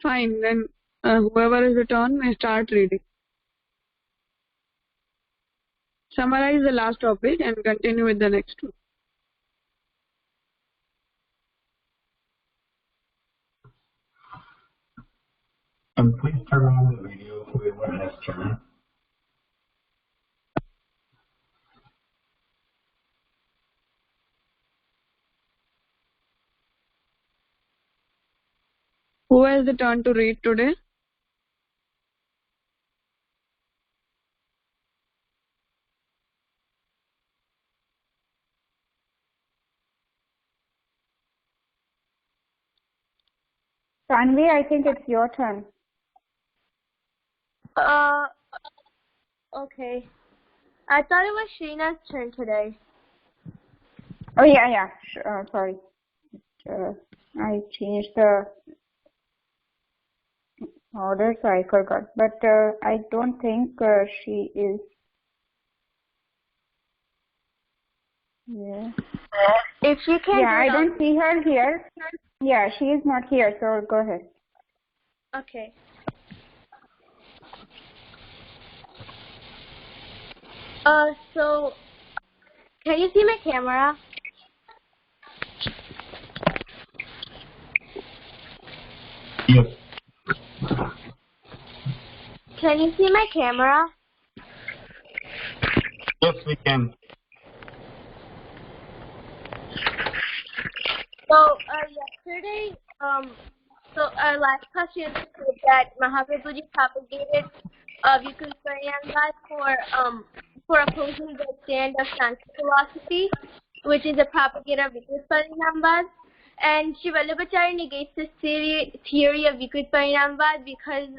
Fine, then whoever is the turn may start reading. Summarize the last topic and continue with the next one. And please turn on the video whoever has turn. Who has the turn to read today? Tanvi, I think it's your turn. Okay. I thought it was Sheena's turn today. Oh, yeah. Sure, sorry. I changed the order, so I forgot. But I don't think she is. Yeah. If she can. Yeah, I don't see her here. Yeah, she is not here, so go ahead. Okay. So, can you see my camera? Yes. Can you see my camera? Yes, we can. So, yesterday, our last question said that Mahaprabhuji propagated Vikrutparyanvad for opposing the stand of Sankhya philosophy, which is a propagator of Vikrutparyanvad. And Sri Vallabhacharya negates this theory of Vikrutparyanvad because,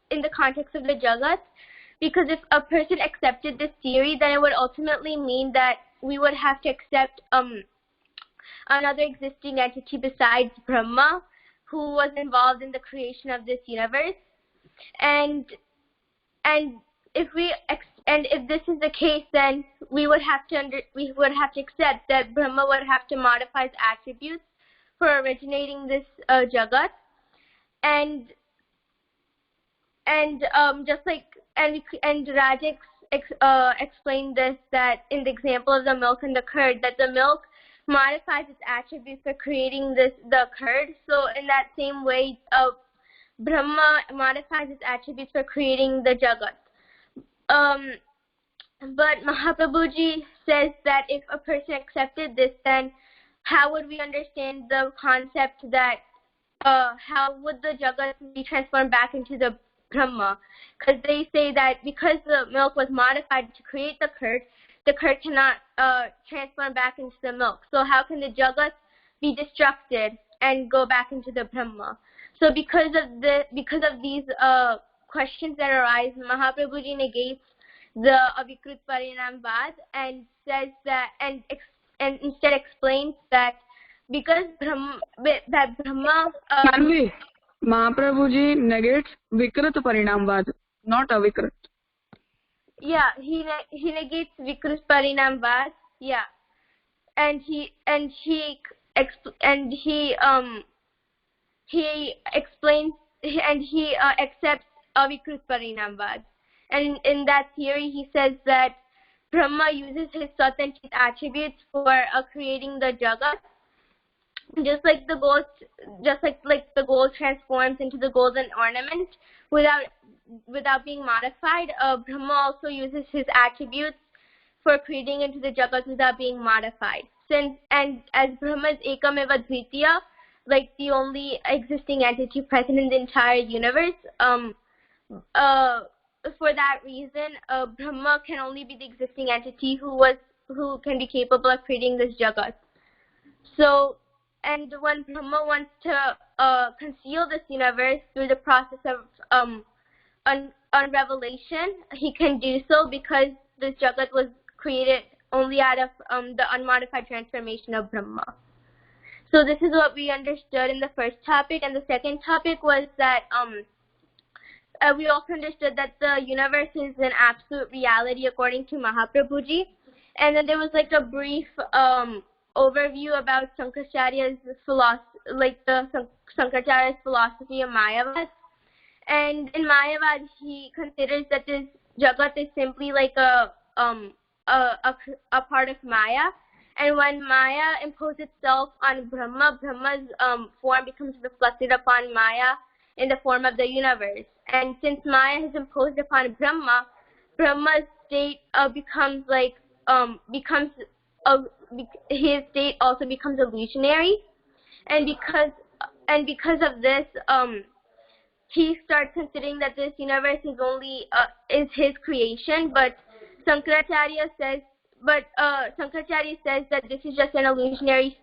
in the context of the Jagat, because if a person accepted this theory, then it would ultimately mean that we would have to accept another existing entity besides Brahma, who was involved in the creation of this universe. And if this is the case, then we would have to accept that Brahma would have to modify his attributes for originating this Jagat, and Raj explained this, that in the example of the milk and the curd, that the milk modifies its attributes for creating the curd. So in that same way, Brahma modifies its attributes for creating the Jagat. But Mahaprabhuji says that if a person accepted this, then how would we understand the concept that how would the Jagat be transformed back into the Brahma? Because they say that because the milk was modified to create the curd cannot transform back into the milk. So how can the Jagat be destructed and go back into the Brahma? So because of these questions that arise, Mahaprabhuji negates the Avikrut Parinamvad and says that and instead explains that because Brahma Tanvi, Mahaprabhuji negates Vikrit Parinamvad, not Avikrit. Yeah, he negates Vikrut Parinamvad. Yeah, and he explains and he accepts Avikrut Parinamvad. And in that theory, he says that Brahma uses his Satanchit attributes for creating the Jagat, just like the gold transforms into the golden ornament without being modified. Brahma also uses his attributes for creating into the Jagat without being modified. And as Brahma is Ekameva Dvitiya, like the only existing entity present in the entire universe, for that reason, Brahma can only be the existing entity who can be capable of creating this Jagat. So, and when Brahma wants to conceal this universe through the process of unrevelation, he can do so because this Jagat was created only out of the unmodified transformation of Brahma. So this is what we understood in the first topic, and the second topic was that we also understood that the universe is an absolute reality according to Mahaprabhuji, and then there was like a brief overview about Sankaracharya's like the Sankaracharya's philosophy of Mayavad. And in Mayavad, he considers that this Jagat is simply like a part of Maya. And when Maya imposes itself on Brahma, Brahma's form becomes reflected upon Maya in the form of the universe. And since Maya has imposed upon Brahma, Brahma's state becomes like his state also becomes illusionary. And because of this, he starts considering that this universe is only is his creation, but Sankaracharya says that this is just an illusionary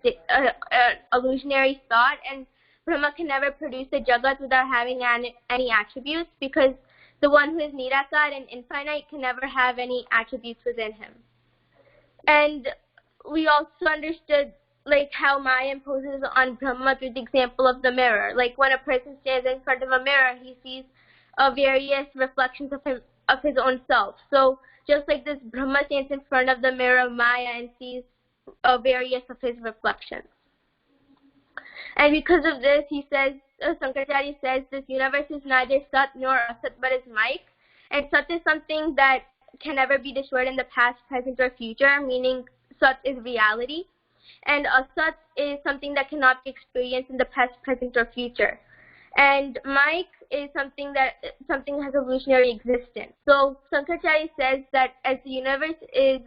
thought, and Brahma can never produce a Jagat without having any attributes, because the one who is Nirakar and infinite can never have any attributes within him. And we also understood like how Maya imposes on Brahma through the example of the mirror. Like when a person stands in front of a mirror, he sees various reflections of his own self. So just like this, Brahma stands in front of the mirror of Maya and sees various of his reflections. And because of this, he says, Sankaracharya says, this universe is neither Sat nor Asat, but is Mike. And Sat is something that can never be destroyed in the past, present, or future, meaning Sat is reality. And Asat is something that cannot be experienced in the past, present, or future. And Mike is something that has illusionary existence. So Sankaracharya says that as the universe is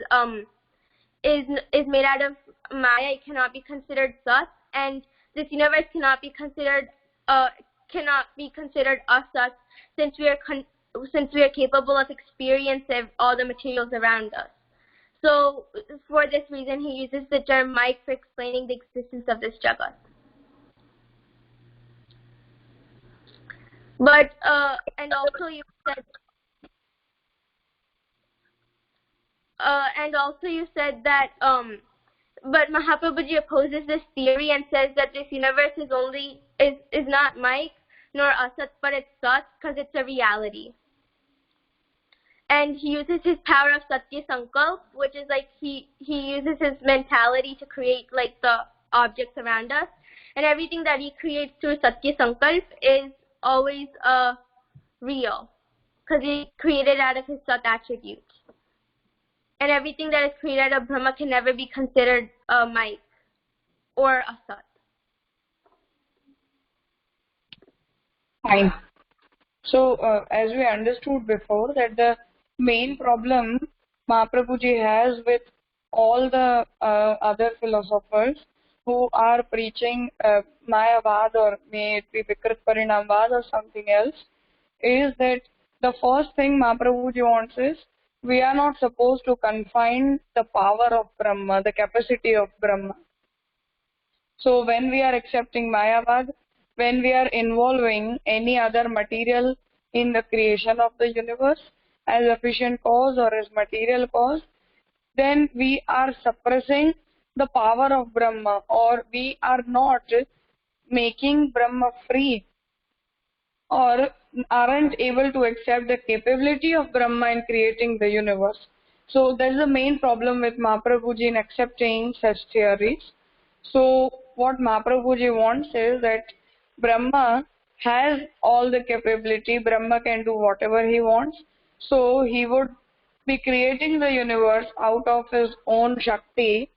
made out of Maya, it cannot be considered Sat, and this universe cannot be considered Asat, since we are capable of experiencing all the materials around us. So for this reason, he uses the term Mike for explaining the existence of this Jagat. But and also you said that but Mahaprabhuji opposes this theory and says that this universe is not Mike nor Asat, but it's Sat, because it's a reality. And he uses his power of Satya Sankalp, which is like he uses his mentality to create like the objects around us. And everything that he creates through Satya Sankalp is always real, because he created out of his Sat attributes. And everything that is created out of Brahma can never be considered Mike or Asat. Fine. So, as we understood before, that the main problem Mahaprabhuji has with all the other philosophers who are preaching Mayavad, or may it be Vikrit Parinamvad or something else, is that the first thing Mahaprabhuji wants is, we are not supposed to confine the power of Brahma, the capacity of Brahma. So when we are accepting Mayavad, when we are involving any other material in the creation of the universe as efficient cause or as material cause, then we are suppressing the power of Brahma, or we are not making Brahma free, or aren't able to accept the capability of Brahma in creating the universe. So that is the main problem with Mahaprabhuji in accepting such theories. So what Mahaprabhuji wants is that Brahma has all the capability, Brahma can do whatever he wants, so he would be creating the universe out of his own Shakti,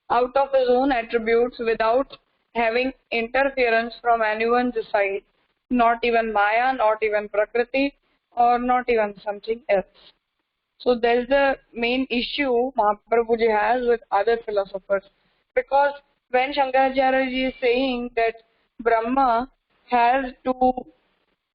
out of his own attributes, without having interference from anyone's side, not even Maya, not even Prakriti, or not even something else. So that's the main issue Mahaprabhuji has with other philosophers. Because when Shankaracharya is saying that Brahma has to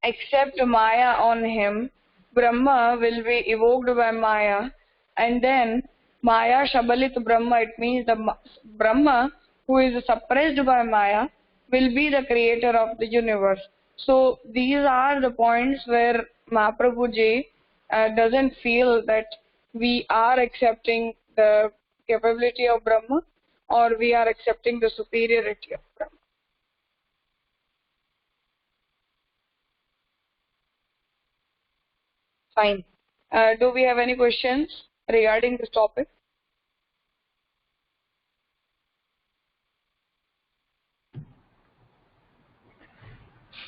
accept Maya on him, Brahma will be evoked by Maya, and then Maya Shabalit Brahma, it means the Brahma who is suppressed by Maya will be the creator of the universe. So these are the points where Mahaprabhuji doesn't feel that we are accepting the capability of Brahma, or we are accepting the superiority of Brahma. Fine. Do we have any questions regarding this topic?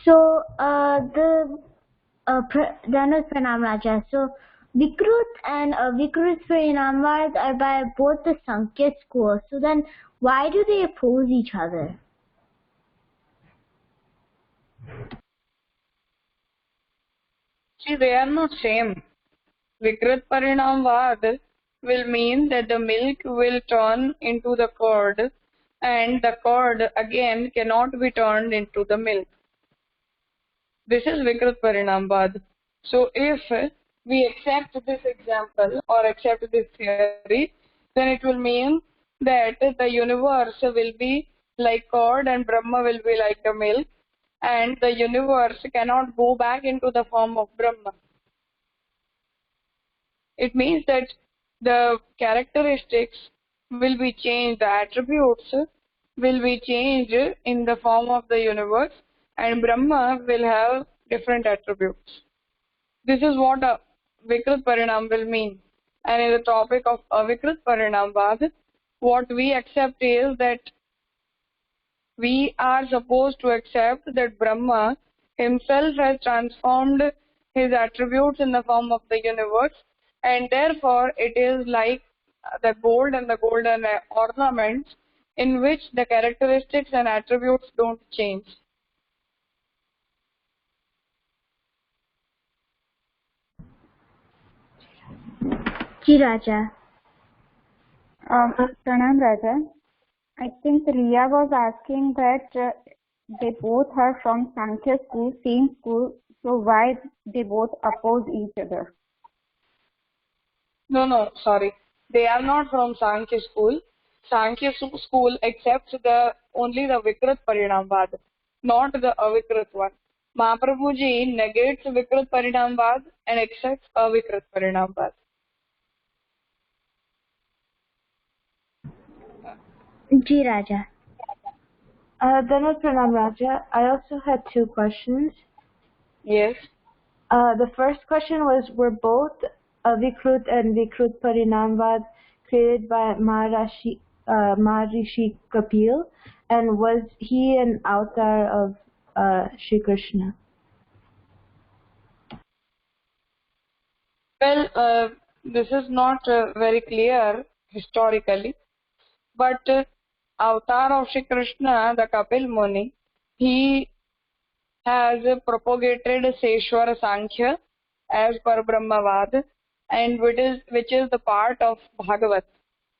So then is Pranam Raja. So Vikrut and Vikrut Parinamvad are by both the Sankhya schools. So then why do they oppose each other? See, they are not same. Vikrit Parinamvad will mean that the milk will turn into the curd, and the curd again cannot be turned into the milk. This is Vikrit Parinamvad. So if we accept this example or accept this theory, then it will mean that the universe will be like curd and Brahma will be like the milk, and the universe cannot go back into the form of Brahma. It means that the characteristics will be changed, the attributes will be changed in the form of the universe, and Brahma will have different attributes. This is what a Vikrit Parinam will mean. And in the topic of Avikrit Parinamvad, what we accept is that we are supposed to accept that Brahma himself has transformed his attributes in the form of the universe, and therefore it is like the gold and the golden ornaments in which the characteristics and attributes don't change. Ji Raja. Pranam Raja. I think Riya was asking that they both are from Sankhya school, same school, so why they both oppose each other? No, sorry. They are not from Sankhya school. Sankhya school accepts only the Vikrit Parinamvad, not the Avikrit one. Mahaprabhuji negates Vikrit Parinamvad and accepts Avikrit Parinamvad. Ji Raja. Dhanush Pranam Raja, I also had two questions. Yes. The first question was, were both Vikrut and Vikrut Parinamvad created by Maharishi Kapil, and was he an avatar of Sri Krishna? Well, this is not very clear historically, but avatar of Shri Krishna, the Kapil Muni, he has propagated Seshwara Sankhya as per Brahmavad, and which is the part of Bhagavat.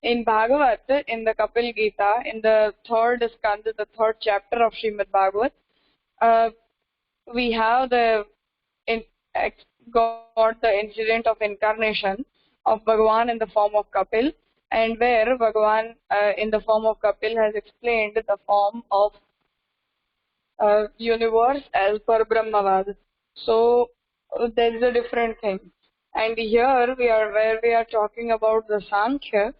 In Bhagavat, in the Kapil Gita, in the third skanda, the third chapter of Srimad Bhagavat, we have got the incident of incarnation of Bhagavan in the form of Kapil, and where Bhagavan in the form of Kapil has explained the form of universe as per Brahmavad. So there is a different thing. And here where we are talking about the Sankhya.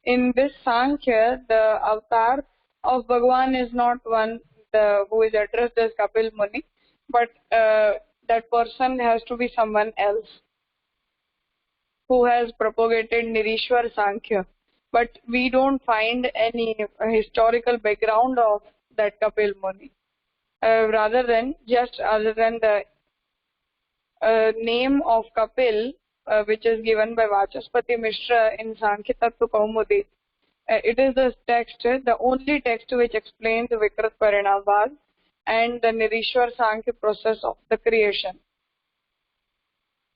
In this Sankhya, the avatar of Bhagavan is not one who is addressed as Kapil Muni, but that person has to be someone else who has propagated Nirishwar Sankhya. But we don't find any historical background of that Kapil Muni. Rather than the name of Kapil, which is given by Vachaspati Mishra in Sankhya Tattva Kaumudi. It is the text, the only text which explains the Vikrit Parinamvad and the Nirishwar Sankhya process of the creation.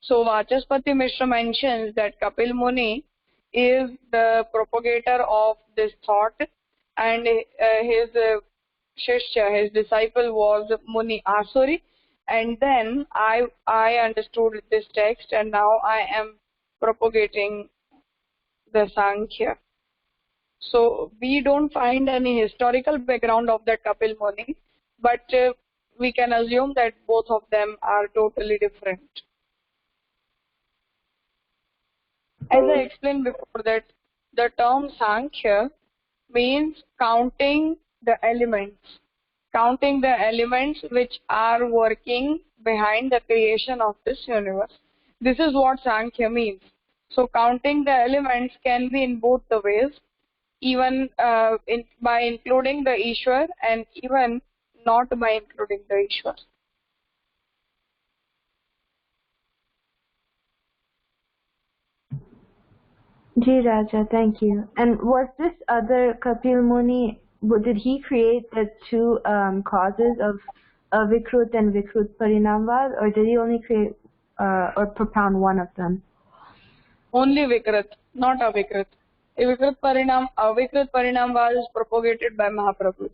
So Vachaspati Mishra mentions that Kapil Muni is the propagator of this thought, and his Shishya, his disciple, was Muni Asuri, and then I understood this text, and now I am propagating the Sankhya. So we don't find any historical background of that Kapil Muni, but we can assume that both of them are totally different. As I explained before, that the term Sankhya means counting the elements which are working behind the creation of this universe. This is what Sankhya means. So counting the elements can be in both the ways, even by including the Ishwar and even not by including the Ishwar. Ji Raja, thank you. And was this other Kapil Muni, did he create the two causes of Vikrut and Vikrut Parinamvad, or did he only create or propound one of them? Only Vikrat, not Avikrat. Avikrat Parinamvad is propagated by Mahaprabhu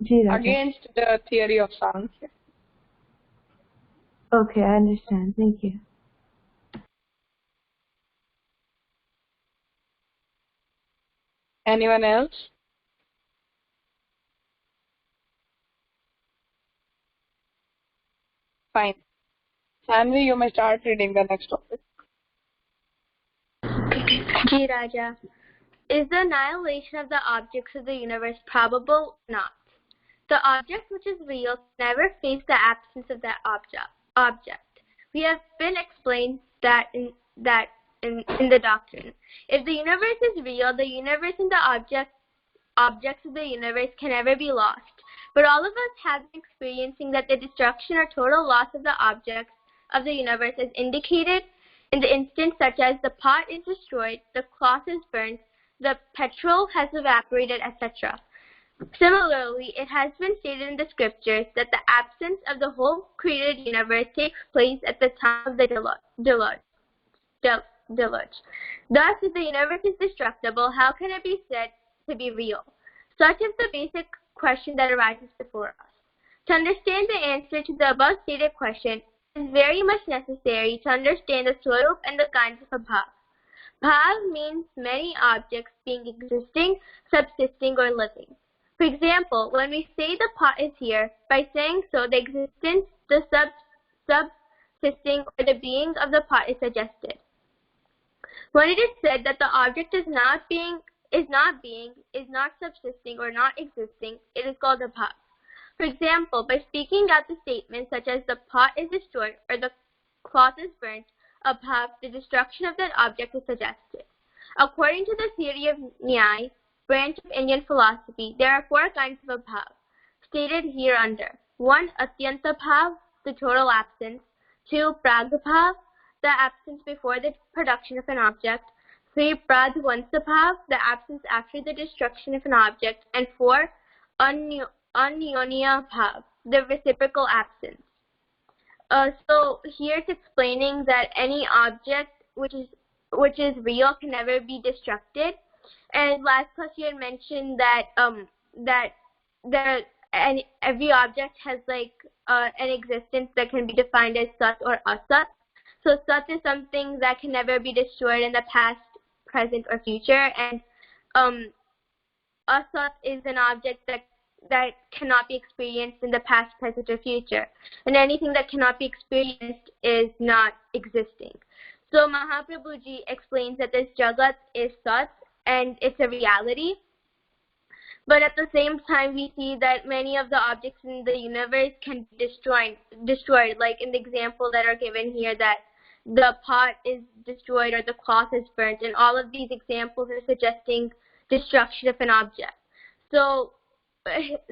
Ji Raja. against the theory of Sankhya. Okay, I understand. Thank you. Anyone else? Fine. Sanvi, you may start reading the next topic. Ji Raja, is the annihilation of the objects of the universe probable or not? The object which is real can never face the absence of that object. We have been explained that in the doctrine. If the universe is real, the universe and the objects of the universe can never be lost. But all of us have been experiencing that the destruction or total loss of the objects of the universe is indicated in the instance such as the pot is destroyed, the cloth is burnt, the petrol has evaporated, etc. Similarly, it has been stated in the scriptures that the absence of the whole created universe takes place at the time of the deluge. Thus, if the universe is destructible, how can it be said to be real? Such is the basic question that arises before us. To understand the answer to the above stated question, it is very much necessary to understand the swarup and the kinds of bhav. Bhav means many objects being existing, subsisting, or living. For example, when we say the pot is here, by saying so, the existence, the subsisting, or the being of the pot is suggested. When it is said that the object is not subsisting, or not existing, it is called a bhav. For example, by speaking out the statements such as the pot is destroyed or the cloth is burnt, a bhav, the destruction of that object, is suggested. According to the theory of Nyaya, branch of Indian philosophy, there are four kinds of bhav, stated here under. 1. Atyanta bhav, the total absence. 2. Pragabhav, the absence before the production of an object. 3. Pradvanta bhav, the absence after the destruction of an object. And 4. Anyonya bhav, the reciprocal absence. So here it's explaining that any object which is real can never be destructed. And last class you had mentioned that every object has an existence that can be defined as sat or asat. So sat is something that can never be destroyed in the past, present, or future, and asat is an object that cannot be experienced in the past, present, or future. And anything that cannot be experienced is not existing. So Mahaprabhuji explains that this jagat is sat and it's a reality. But at the same time, we see that many of the objects in the universe can be destroyed, like in the example that are given here, that the pot is destroyed or the cloth is burnt, and all of these examples are suggesting destruction of an object. So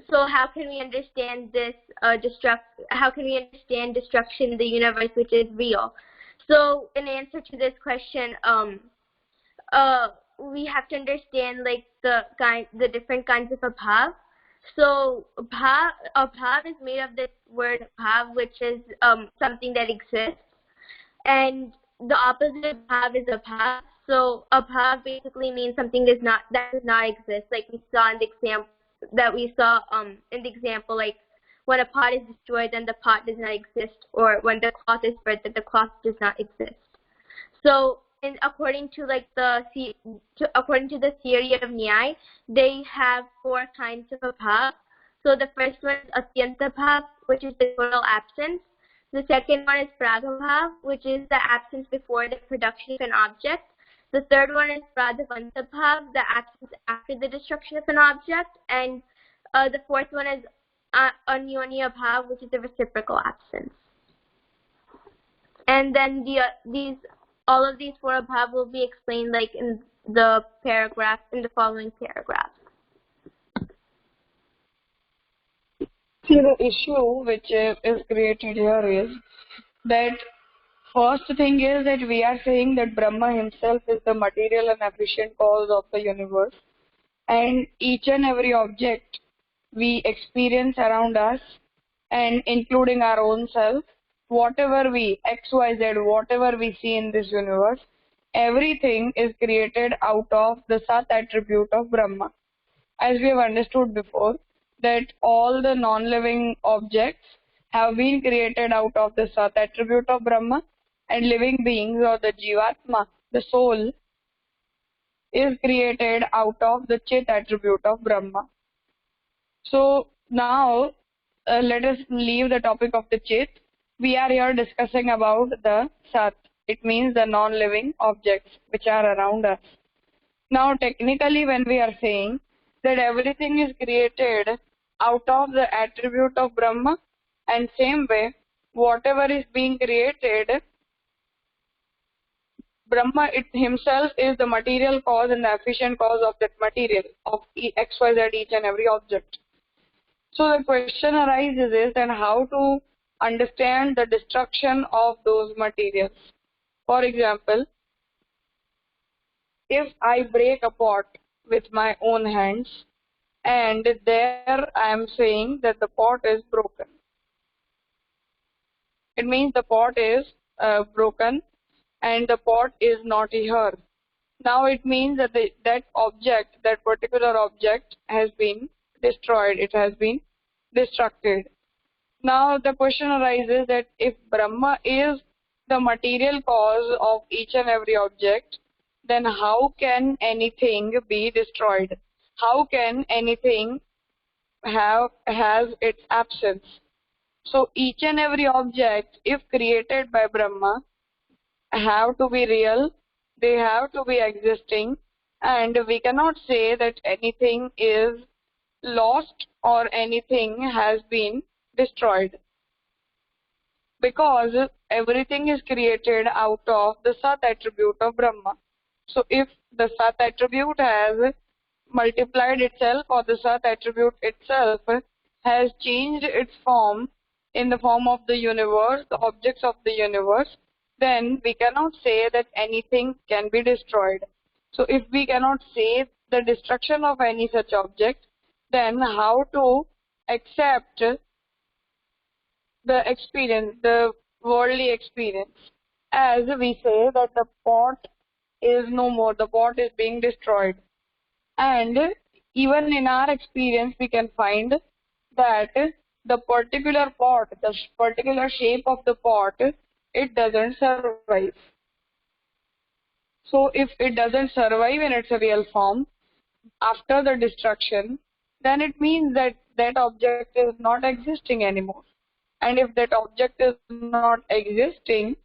how can we understand this how can we understand destruction in the universe which is real? So in answer to this question, we have to understand the different kinds of bhav. So a bhav is made of this word bhav, which is something that exists, and the opposite of bhav is abhav. So abhav basically means something that does not exist, like we saw in the example like when a pot is destroyed, then the pot does not exist, or when the cloth is burnt, that the cloth does not exist. So according to the theory of Nyaya, they have four kinds of bhav. So the first one is atyanta bhav, which is the total absence. The second one is pragabhav, which is the absence before the production of an object. The third one is pradvanta bhav, the absence after the destruction of an object. And the fourth one is anyonya bhav, which is the reciprocal absence. And then all of these four bhav will be explained in the following paragraph. See, the issue which is created here is that First thing is that we are saying that Brahma himself is the material and efficient cause of the universe, and each and every object we experience around us, and including our own self, whatever we, XYZ, whatever we see in this universe, everything is created out of the Sat attribute of Brahma. As we have understood before, that all the non-living objects have been created out of the Sat attribute of Brahma, and living beings or the Jivatma, the soul, is created out of the Chit attribute of Brahma. So now let us leave the topic of the Chit. We are here discussing about the Sat. It means the non-living objects which are around us. Now technically when we are saying that everything is created out of the attribute of Brahma, and same way whatever is being created, Brahma it himself is the material cause and the efficient cause of that material, of XYZ, each and every object. So the question arises is then how to understand the destruction of those materials. For example, if I break a pot with my own hands, and there I am saying that the pot is broken, it means the pot is broken and the pot is not here. Now it means that that object, that particular object has been destroyed, it has been destructed. Now the question arises that if Brahma is the material cause of each and every object, then how can anything be destroyed? How can anything has its absence? So each and every object, if created by Brahma, have to be real, they have to be existing, and we cannot say that anything is lost or anything has been destroyed, because everything is created out of the Sat attribute of Brahma. So if the Sat attribute has multiplied itself, or the Sat attribute itself has changed its form in the form of the universe, the objects of the universe, then we cannot say that anything can be destroyed. So if we cannot say the destruction of any such object, then how to accept the experience, the worldly experience, as we say that the pot is no more, the pot is being destroyed. And even in our experience we can find that the particular pot, the particular shape of the pot, it doesn't survive. So if it doesn't survive in its real form after the destruction, then it means that that object is not existing anymore. And if that object is not existing,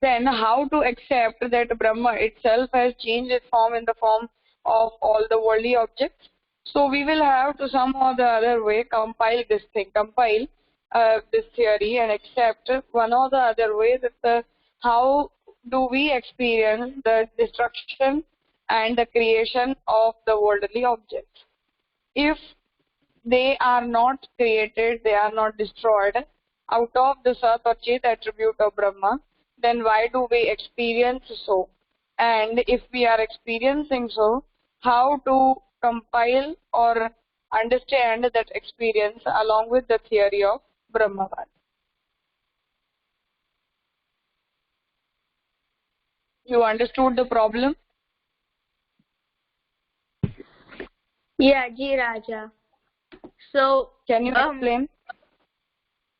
then how to accept that Brahma itself has changed its form in the form of all the worldly objects? So we will have to some or the other way compile this theory and accept one or the other way that how do we experience the destruction and the creation of the worldly objects. If they are not created, they are not destroyed out of the Sat or Chit attribute of Brahma, then why do we experience so? And if we are experiencing so, how to compile or understand that experience along with the theory of Brahmavad? You understood the problem? Yeah, Ji Raja. So can you explain?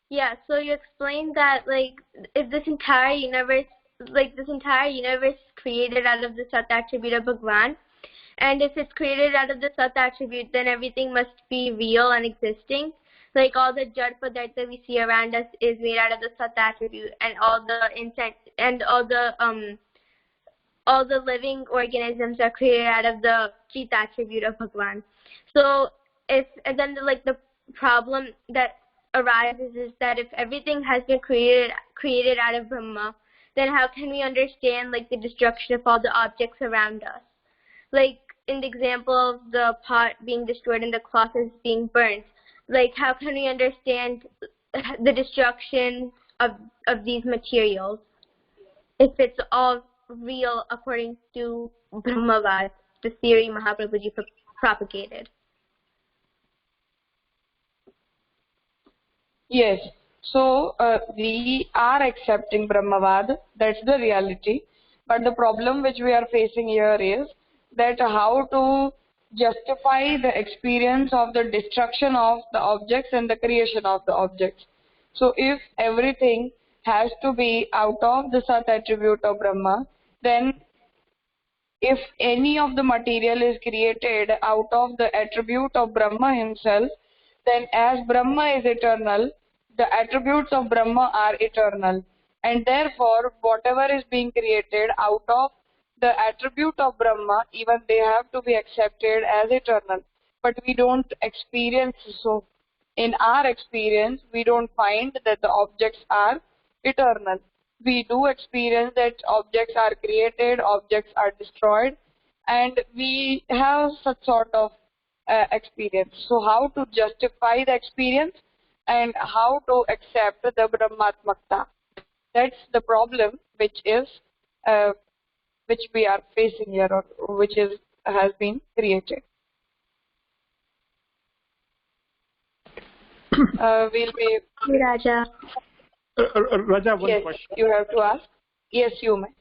Yeah, so you explained that like if this entire universe is created out of the Sat attribute of Bhagwan, and if it's created out of the Sat attribute, then everything must be real and existing. Like all the Jad Padarth that we see around us is made out of the Sat attribute, and all the living organisms are created out of the Chit attribute of Bhagwan. So the problem that arises is that if everything has been created out of Brahma, then how can we understand like the destruction of all the objects around us? Like in the example of the pot being destroyed and the cloth is being burnt, like how can we understand the destruction of these materials if it's all real according to Brahmavad, the theory Mahaprabhuji propagated? Yes. So we are accepting Brahmavad. That's the reality. But the problem which we are facing here is that how to justify the experience of the destruction of the objects and the creation of the objects. So if everything has to be out of the Sat attribute of Brahma, then if any of the material is created out of the attribute of Brahma himself, then as Brahma is eternal, the attributes of Brahma are eternal. And therefore, whatever is being created out of the attribute of Brahma, even they have to be accepted as eternal. But we don't experience so. In our experience, we don't find that the objects are eternal. We do experience that objects are created, objects are destroyed, and we have such sort of experience. So how to justify the experience and how to accept the Brahmatmakta? That's the problem which we are facing here, or which has been created. We'll be. Raja. Raja, one Yes, question. you have to ask. Yes, you may.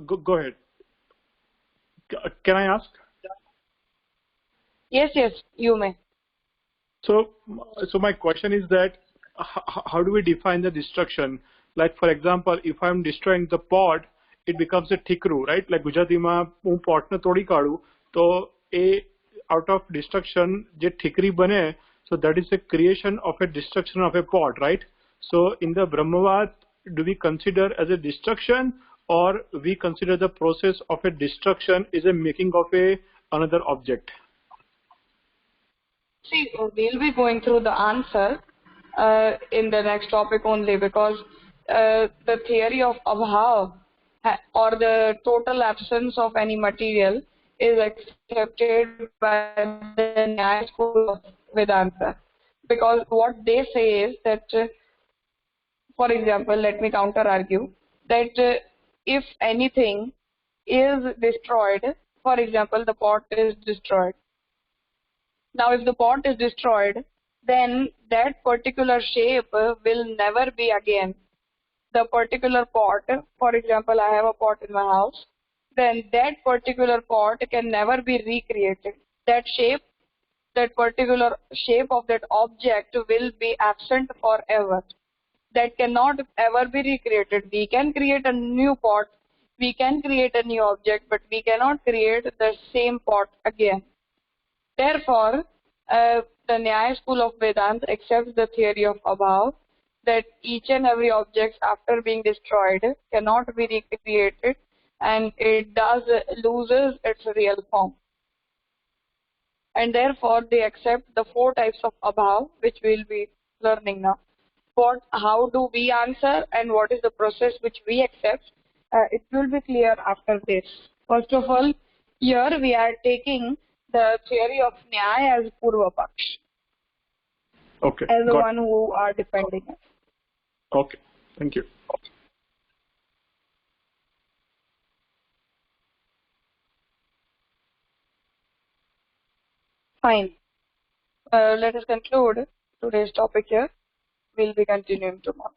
Go ahead. Can I ask? Yes, you may. So my question is that how do we define the destruction? Like, for example, if I'm destroying the pot, it becomes a tikru, right? Like Gujarati ma હું pot ને તોડી કાઢું તો એ out of destruction જે ઠીકરી બને, so that is a creation of a destruction of a pot, right? So in the Brahmavad, do we consider as a destruction, or we consider the process of a destruction is a making of another object? See, we'll be going through the answer in the next topic only, because the theory of abhav or the total absence of any material is accepted by the Nyaya school of Vedanta. Because what they say is that, for example, let me counter argue that if anything is destroyed, for example, the pot is destroyed. Now, if the pot is destroyed, then that particular shape will never be again. The particular pot, for example, I have a pot in my house, then that particular pot can never be recreated. That shape, that particular shape of that object will be absent forever. That cannot ever be recreated. We can create a new pot, we can create a new object, but we cannot create the same pot again. Therefore, the Nyaya school of Vedanta accepts the theory of abhav, that each and every object after being destroyed cannot be recreated, and it loses its real form. And therefore, they accept the 4 types of abhav, which we will be learning now. How do we answer, and what is the process which we accept? It will be clear after this. First of all, here we are taking the theory of Nyaya as Purva Paksh. Okay. As the one who are defending it. Okay. Thank you. Fine. Let us conclude today's topic here. We'll be continuing tomorrow.